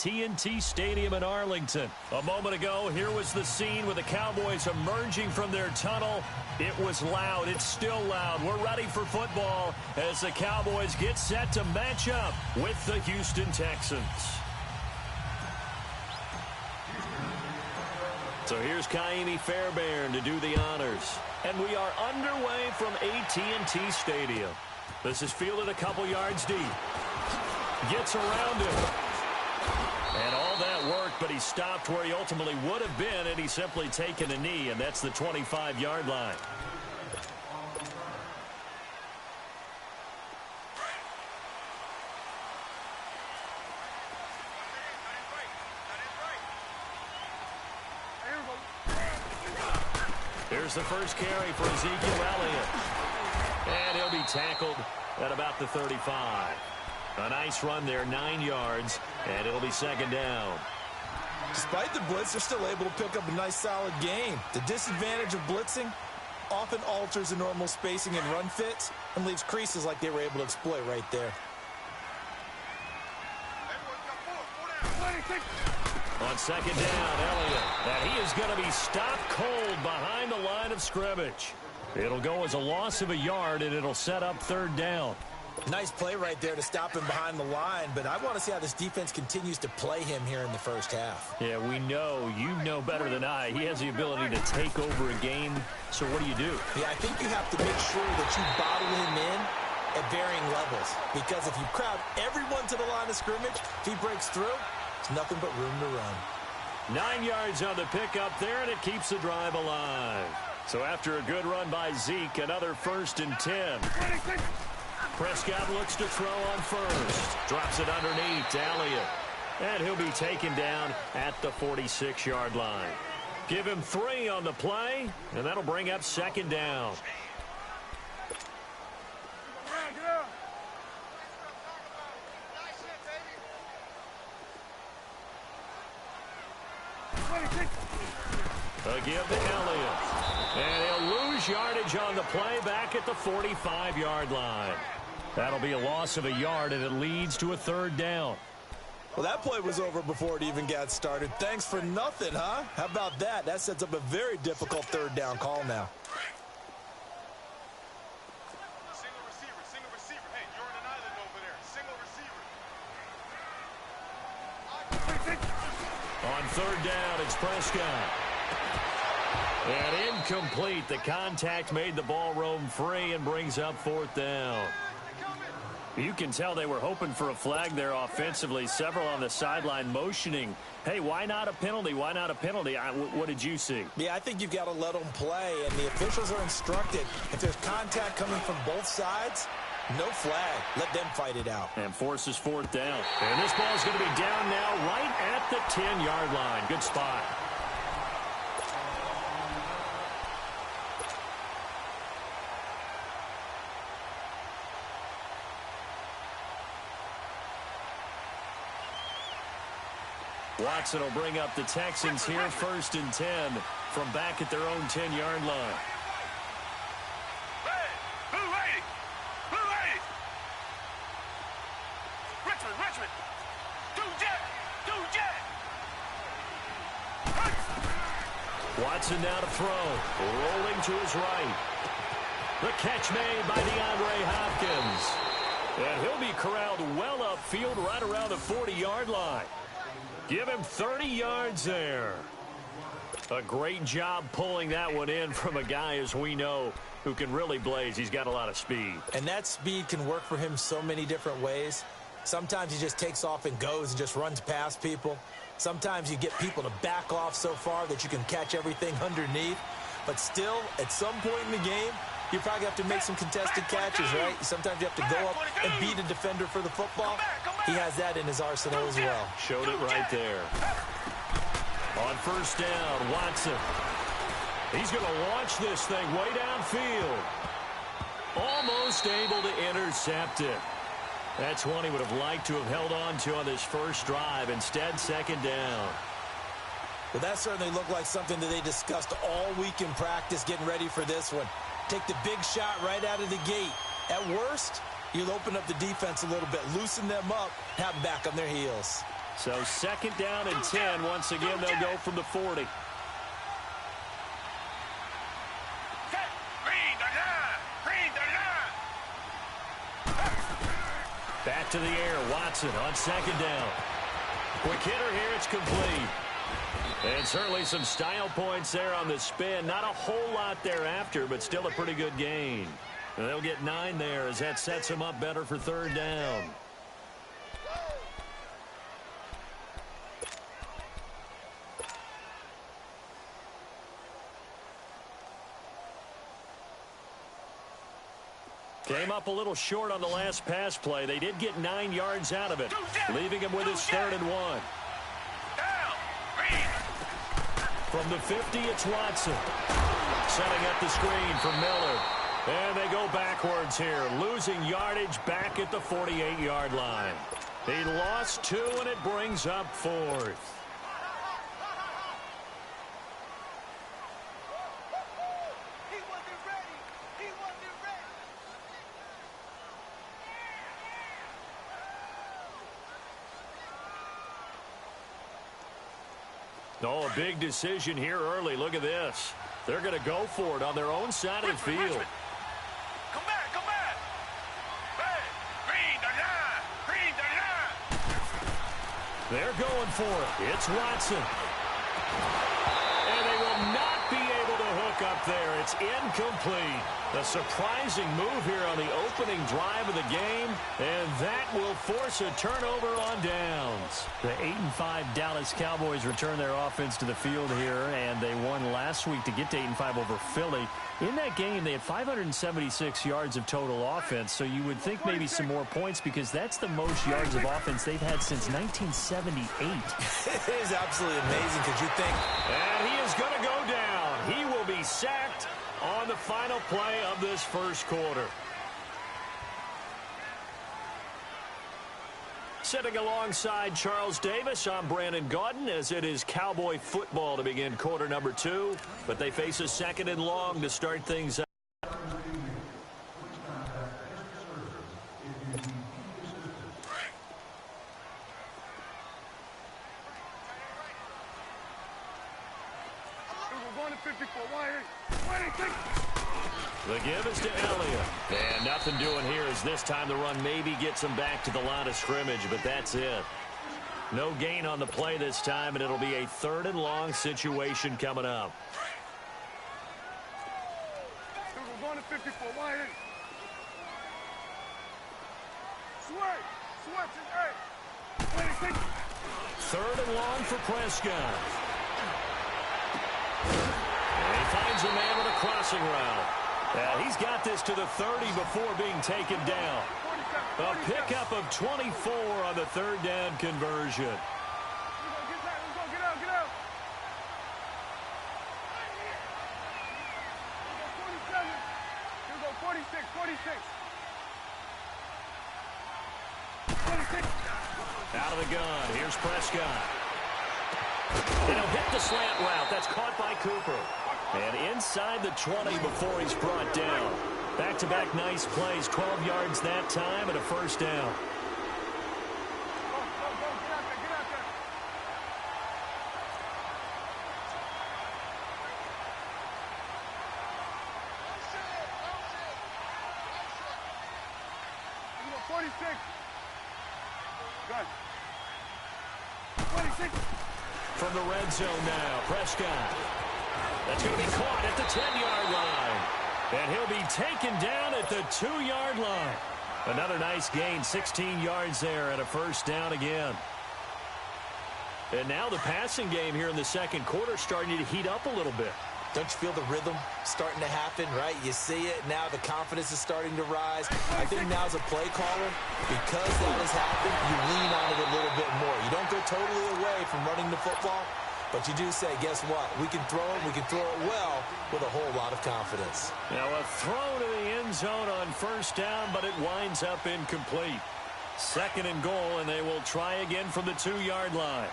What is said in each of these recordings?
AT&T Stadium in Arlington. A moment ago, here was the scene with the Cowboys emerging from their tunnel. It was loud. It's still loud. We're ready for football as the Cowboys get set to match up with the Houston Texans. So here's Kaimi Fairbairn to do the honors. And we are underway from AT&T Stadium. This is fielded a couple yards deep. Gets around it. And all that work, but he stopped where he ultimately would have been, and he's simply taken a knee, and that's the 25-yard line. Here's the first carry for Ezekiel Elliott. And he'll be tackled at about the 35. A nice run there, 9 yards, and it'll be second down. Despite the blitz, they're still able to pick up a nice, solid gain. The disadvantage of blitzing often alters the normal spacing and run fits and leaves creases like they were able to exploit right there. On second down, Elliott. And he is going to be stopped cold behind the line of scrimmage. It'll go as a loss of a yard, and it'll set up third down. Nice play right there to stop him behind the line, but I want to see how this defense continues to play him here in the first half. Yeah, we know. You know better than I. He has the ability to take over a game. So what do? Yeah, I think you have to make sure that you bottle him in at varying levels, because if you crowd everyone to the line of scrimmage, if he breaks through, it's nothing but room to run. 9 yards on the pickup there, and it keeps the drive alive. So after a good run by Zeke, another 1st and 10. Prescott looks to throw on first. Drops it underneath to Elliott. And he'll be taken down at the 46-yard line. Give him 3 on the play, and that'll bring up second down. A give to Elliott. And he'll lose yardage on the play back at the 45-yard line. That'll be a loss of a yard, and it leads to a third down. Well, that play was over before it even got started. Thanks for nothing, huh? How about that? That sets up a very difficult third down call now. Single receiver. Hey, you're on an island over there. Single receiver. On third down, it's Prescott. And incomplete. The contact made the ball roam free and brings up fourth down. You can tell they were hoping for a flag there offensively. Several on the sideline motioning. Hey, why not a penalty? Why not a penalty? What did you see? Yeah, I think you've got to let them play, and the officials are instructed. If there's contact coming from both sides, no flag. Let them fight it out. And forces fourth down. And this ball is going to be down now right at the 10-yard line. Good spot. Watson will bring up the Texans here, 1st and 10 from back at their own 10-yard line. Hey, blue lady. Richmond. Do jet. Watson now to throw. Rolling to his right. The catch made by DeAndre Hopkins. And he'll be corralled well upfield right around the 40-yard line. Give him 30 yards there. A great job pulling that one in from a guy, as we know, who can really blaze. He's got a lot of speed. And that speed can work for him so many different ways. Sometimes he just takes off and goes and just runs past people. Sometimes you get people to back off so far that you can catch everything underneath. But still, at some point in the game, you probably have to make some contested catches, right? Sometimes you have to go up and beat a defender for the football. He has that in his arsenal as well. Showed it right there. On first down, Watson. He's going to launch this thing way downfield. Almost able to intercept it. That's one he would have liked to have held on to on this first drive. Instead, second down. Well, that certainly looked like something that they discussed all week in practice getting ready for this one. Take the big shot right out of the gate. At worst, you'll open up the defense a little bit, loosen them up, have them back on their heels. So 2nd down and 10. Once again, they'll go from the 40. Back to the air. Watson on 2nd down. Quick hitter here. It's complete. And certainly some style points there on the spin. Not a whole lot thereafter, but still a pretty good gain. And they'll get 9 there as that sets them up better for 3rd down. Came up a little short on the last pass play. They did get 9 yards out of it, leaving him with his 3rd and 1. From the 50, it's Watson. Setting up the screen for Miller. And they go backwards here, losing yardage back at the 48-yard line. He lost 2, and it brings up 4th. Oh, a big decision here early. Look at this. They're going to go for it on their own side of the field. Come back, come back. Hey, green the line, green the line. They're going for it. It's Watson. And they will not be able to hook up there. It's incomplete. A surprising move here on the opening drive of the game, and that will force a turnover on downs. The 8-5 Dallas Cowboys return their offense to the field here, and they won last week to get to 8-5 over Philly. In that game, they had 576 yards of total offense, so you would think maybe some more points because that's the most yards of offense they've had since 1978. It is absolutely amazing because you think. And he is going to go down. He will be sacked on the final play of this first quarter. Sitting alongside Charles Davis, I'm Brandon Gaudin as it is Cowboy football to begin quarter number 2. But they face a 2nd and long to start things up. The give is to Elliott. And nothing doing here as this time the run maybe gets him back to the line of scrimmage, but that's it. No gain on the play this time, and it'll be a 3rd and long situation coming up. We're going to 54. Why ain't? Sweat, 3rd and long for Prescott. And he finds a man with a crossing route. He's got this to the 30 before being taken down. A pickup of 24 on the 3rd down conversion. Get out. 47. Here we go, 46. 26. Out of the gun. Here's Prescott. And he'll hit the slant route. That's caught by Cooper. And inside the 20 before he's brought down. Back-to-back nice plays. 12 yards that time and a 1st down. From the red zone now, Prescott. That's going to be caught at the 10-yard line. And he'll be taken down at the 2-yard line. Another nice gain, 16 yards there and a 1st down again. And now the passing game here in the 2nd quarter starting to heat up a little bit. Don't you feel the rhythm starting to happen, right? You see it. Now the confidence is starting to rise. I think now as a play caller, because that has happened, you lean on it a little bit more. You don't go totally away from running the football, but you do say, guess what? We can throw it. We can throw it well with a whole lot of confidence. Now a throw to the end zone on 1st down, but it winds up incomplete. 2nd and goal, and they will try again from the 2-yard line.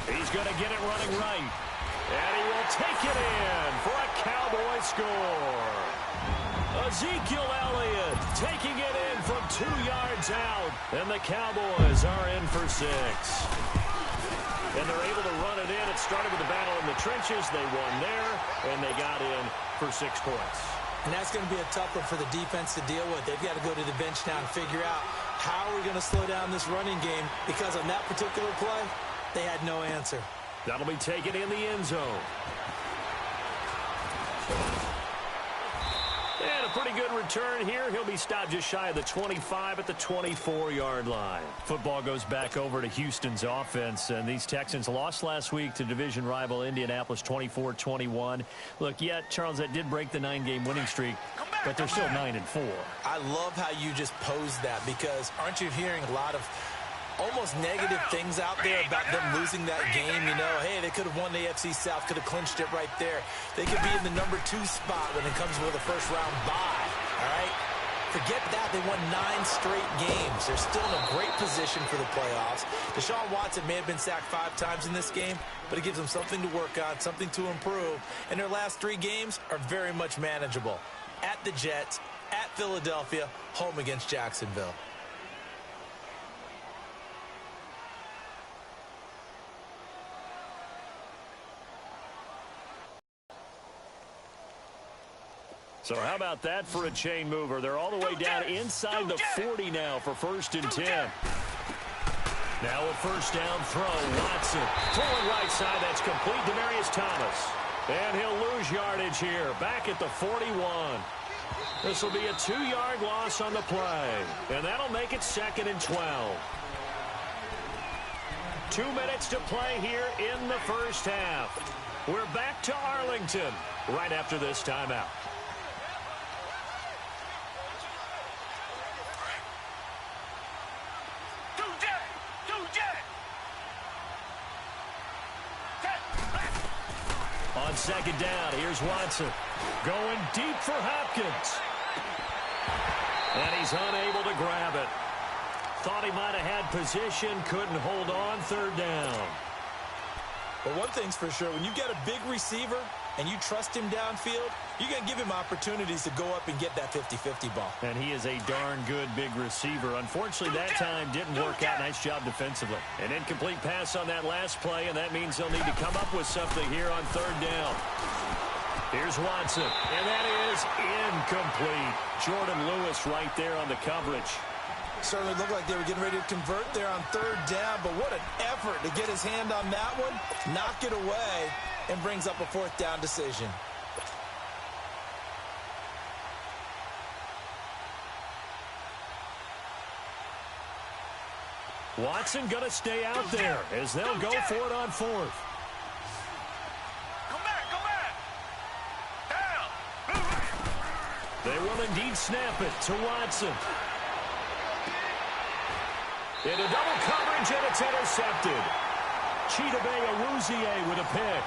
He's going to get it running right. And he will take it in for a Cowboy score. Ezekiel Elliott taking it in from 2 yards out. And the Cowboys are in for 6. And they're able to run it in. It started with a battle in the trenches. They won there, and they got in for 6 points. And that's going to be a tough one for the defense to deal with. They've got to go to the bench now and figure out how we're going to slow down this running game, because on that particular play, they had no answer. That'll be taken in the end zone. And a pretty good return here. He'll be stopped just shy of the 25 at the 24-yard line. Football goes back over to Houston's offense, and these Texans lost last week to division rival Indianapolis 24-21. Look, yeah, Charles, that did break the 9-game winning streak, but they're still 9-4. I love how you just posed that, because aren't you hearing a lot of almost negative things out there about them losing that game? You know, hey, they could have won the AFC South, could have clinched it right there. They could be in the number 2 spot when it comes with a first-round bye, all right? Forget that. They won 9 straight games. They're still in a great position for the playoffs. Deshaun Watson may have been sacked 5 times in this game, but it gives them something to work on, something to improve. And their last 3 games are very much manageable. At the Jets, at Philadelphia, home against Jacksonville. So how about that for a chain mover? They're all the way down inside the 40 now for 1st and 10. Now a first down throw. Watson throwing right side. That's complete. Demaryius Thomas. And he'll lose yardage here. Back at the 41. This will be a 2-yard loss on the play. And that'll make it 2nd and 12. 2 minutes to play here in the first half. We're back to Arlington right after this timeout. On 2nd down, here's Watson. Going deep for Hopkins. And he's unable to grab it. Thought he might have had position, couldn't hold on. 3rd down. But one thing's for sure, when you get a big receiver and you trust him downfield, you're going to give him opportunities to go up and get that 50-50 ball. And he is a darn good big receiver. Unfortunately, that time didn't work out. Nice job defensively. An incomplete pass on that last play, and that means they'll need to come up with something here on 3rd down. Here's Watson, and that is incomplete. Jordan Lewis right there on the coverage. Certainly looked like they were getting ready to convert there on 3rd down, but what an effort to get his hand on that one, knock it away, and brings up a 4th down decision. Watson going to stay out there as they'll go for it on 4th. Come back. Down. They will indeed snap it to Watson. Into double coverage, and it's intercepted. Chidobe Awuzie with a pick.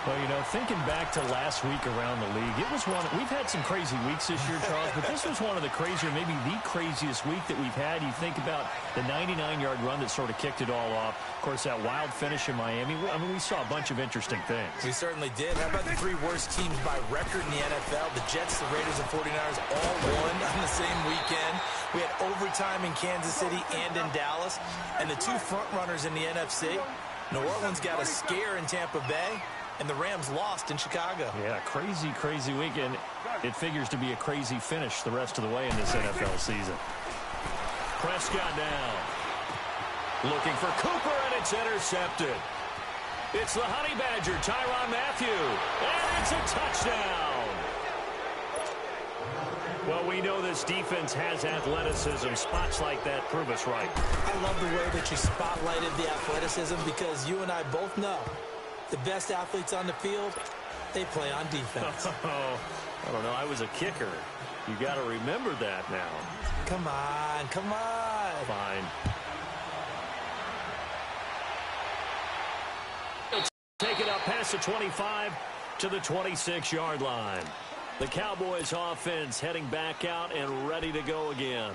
Well, you know, thinking back to last week around the league, it was one. We've had some crazy weeks this year, Charles, but this was one of the crazier, maybe the craziest week that we've had. You think about the 99-yard run that sort of kicked it all off. Of course, that wild finish in Miami. I mean, we saw a bunch of interesting things. We certainly did. How about the 3 worst teams by record in the NFL? The Jets, the Raiders, and 49ers all won on the same weekend. We had overtime in Kansas City and in Dallas. And the 2 front runners in the NFC, New Orleans got a scare in Tampa Bay, and the Rams lost in Chicago. Yeah, crazy weekend. It figures to be a crazy finish the rest of the way in this NFL season. Prescott down. Looking for Cooper, and it's intercepted. It's the Honey Badger, Tyrann Mathieu, and it's a touchdown. Well, we know this defense has athleticism. Spots like that prove us right. I love the way that you spotlighted the athleticism, because you and I both know the best athletes on the field, they play on defense. Oh, I don't know. I was a kicker. You got to remember that now. Come on. Fine. Take it up past the 25 to the 26-yard line. The Cowboys offense heading back out and ready to go again.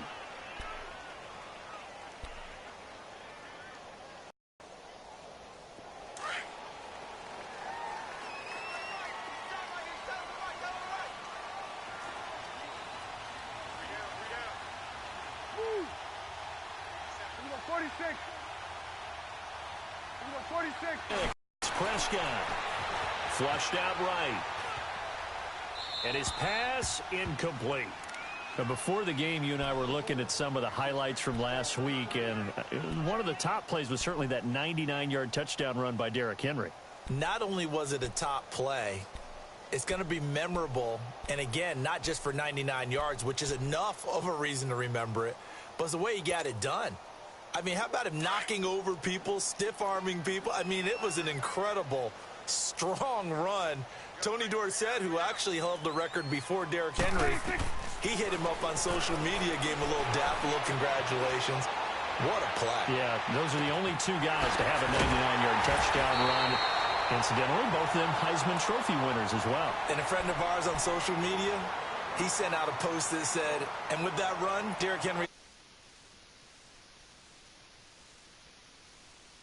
It's Prescott. Flushed out right. And his pass incomplete. But before the game, you and I were looking at some of the highlights from last week, and one of the top plays was certainly that 99-yard touchdown run by Derrick Henry. Not only was it a top play, it's going to be memorable, and again, not just for 99 yards, which is enough of a reason to remember it, but it's the way he got it done. I mean, how about him knocking over people, stiff-arming people? I mean, it was an incredible, strong run. Tony Dorsett, who actually held the record before Derrick Henry, he hit him up on social media, gave him a little dap, a little congratulations. What a play. Yeah, those are the only two guys to have a 99-yard touchdown run. Incidentally, both of them Heisman Trophy winners as well. And a friend of ours on social media, he sent out a post that said, and with that run, Derrick Henry